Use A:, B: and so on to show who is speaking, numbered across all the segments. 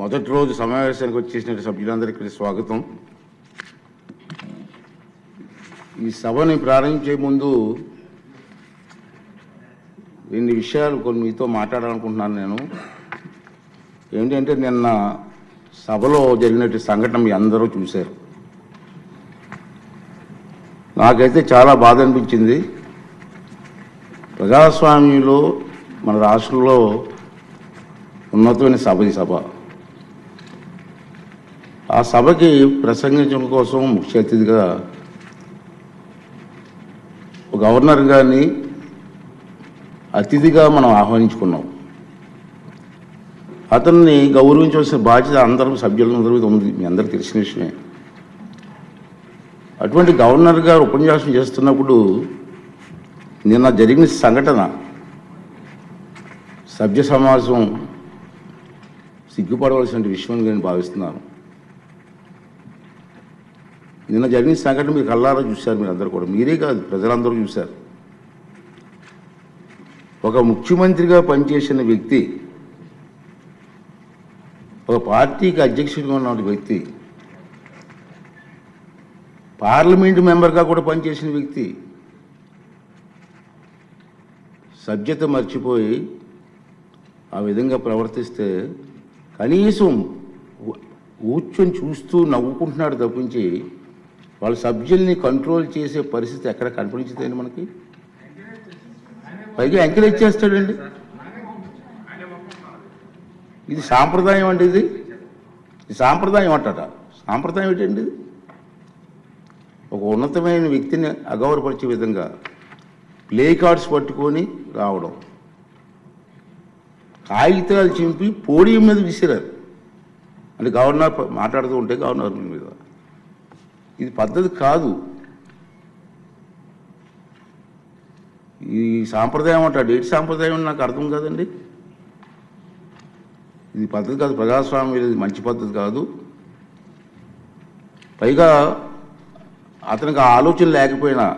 A: మొదటి రోజు సమావేశానికి వచ్చేసిన సభ్యులందరికీ స్వాగతం. ఈ సభని ప్రారంభించే ముందు కొన్ని విషయాలు మీతో మాట్లాడాలనుకుంటున్నాను. నేను ఏంటంటే నిన్న సభలో జరిగినటువంటి సంఘటన మీ అందరూ చూశారు. నాకైతే చాలా బాధ అనిపించింది. ప్రజాస్వామ్యంలో మన రాష్ట్రంలో ఉన్నతమైన సభ ఈ సభ. ఆ సభకి ప్రసంగించడం కోసం ముఖ్య అతిథిగా గవర్నర్ గారిని అతిథిగా మనం ఆహ్వానించుకున్నాం. అతన్ని గౌరవించవలసిన బాధ్యత అందరూ సభ్యులందరూ ఉంది, మీ అందరికీ తెలిసిన విషయమే. అటువంటి గవర్నర్ గారు ఉపన్యాసం చేస్తున్నప్పుడు నిన్న జరిగిన సంఘటన సభ్య సమాజం సిగ్గుపడవలసిన విషయం నేను భావిస్తున్నాను. నిన్న జరిగిన సంఘటన మీరు కళ్ళారా చూశారు, మీరు అందరూ కూడా, మీరే కాదు ప్రజలందరూ చూశారు. ఒక ముఖ్యమంత్రిగా పనిచేసిన వ్యక్తి, ఒక పార్టీకి అధ్యక్షుడిగా ఉన్న వ్యక్తి, పార్లమెంటు మెంబర్గా కూడా పనిచేసిన వ్యక్తి సభ్యత మర్చిపోయి ఆ విధంగా ప్రవర్తిస్తే కనీసం కూర్చొని చూస్తూ నవ్వుకుంటున్నాడు తప్పించి వాళ్ళ సభ్యుల్ని కంట్రోల్ చేసే పరిస్థితి ఎక్కడ కనిపించిందండి మనకి. పైగా ఎంకరేజ్ చేస్తాడండి. ఇది సాంప్రదాయం అండి, ఇది సాంప్రదాయం అంటట. సాంప్రదాయం ఏంటండి? ఇది ఒక ఉన్నతమైన వ్యక్తిని అగౌరవపరిచే విధంగా ప్లే కార్డ్స్ పట్టుకొని రావడం, కాగితాలు చింపి పోడియం మీద విసిరారు. అంటే గవర్నర్ మాట్లాడుతూ ఉంటే గవర్నర్ మీద, ఇది పద్ధతి కాదు. ఈ సాంప్రదాయం అంటాడు, ఏంటి సాంప్రదాయం అని నాకు అర్థం కాదండి. ఇది పద్ధతి కాదు, ప్రజాస్వామ్యం ఇది మంచి పద్ధతి కాదు. పైగా అతనికి ఆ ఆలోచన లేకపోయినా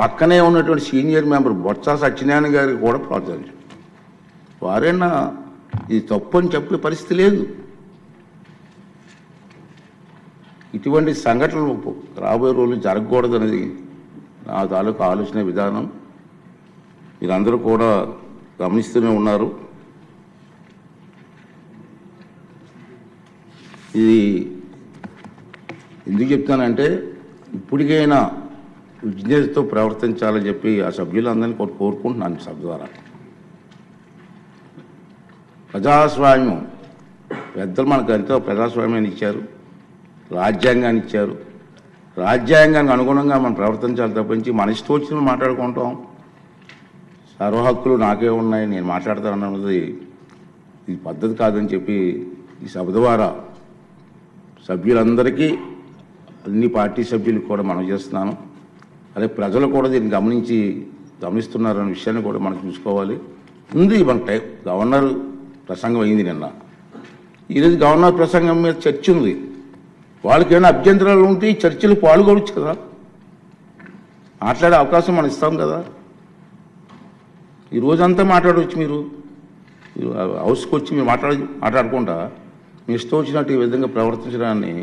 A: పక్కనే ఉన్నటువంటి సీనియర్ మెంబర్ బొత్స సత్యనారాయణ గారికి కూడా ప్రోత్సహించారు. వారైనా ఇది తప్పు అని చెప్పే పరిస్థితి లేదు. ఇటువంటి సంఘటనలు రాబోయే రోజులు జరగకూడదనేది నా తాలూకు ఆలోచన విధానం. మీరందరూ కూడా గమనిస్తూనే ఉన్నారు. ఇది ఎందుకు చెప్తానంటే ఇప్పటికైనా విజ్ఞతతో ప్రవర్తించాలని చెప్పి ఆ సభ్యులందరినీ కోరుకుంటున్నాను. సభ ద్వారా ప్రజాస్వామ్యం పెద్దలు మనకు ఎంతో ప్రజాస్వామ్యాన్ని ఇచ్చారు, రాజ్యాంగాన్ని ఇచ్చారు. రాజ్యాంగానికి అనుగుణంగా మనం ప్రవర్తించాలి తప్పించి మన ఇష్టం వచ్చిన మాట్లాడుకుంటాం. సర్వ హక్కులు నాకే ఉన్నాయి, నేను మాట్లాడతానన్నది ఇది పద్ధతి కాదని చెప్పి ఈ సభ ద్వారా సభ్యులందరికీ, అన్ని పార్టీ సభ్యులకు కూడా మనం చేస్తున్నాను. అదే ప్రజలు కూడా దీన్ని గమనిస్తున్నారనే విషయాన్ని కూడా మనం చూసుకోవాలి. ఉంది మన గవర్నర్ ప్రసంగం అయింది నిన్న. ఈరోజు గవర్నర్ ప్రసంగం మీద చర్చ ఉంది. వాళ్ళకి ఏమైనా అభ్యంతరాలు ఉంటే ఈ చర్చలు పాల్గొనవచ్చు కదా, మాట్లాడే అవకాశం మనం ఇస్తాం కదా. ఈ రోజంతా మాట్లాడవచ్చు. మీరు హౌస్కి వచ్చి మీరు మాట్లాడకుండా మీ ఇష్టం వచ్చినట్టు ఈ విధంగా ప్రవర్తించడాన్ని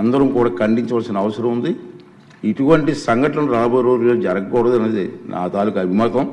A: అందరం కూడా ఖండించవలసిన అవసరం ఉంది. ఇటువంటి సంఘటనలు రాబోయే రోజుల్లో జరగకూడదు అనేది నా తాలూకు అభిమతం.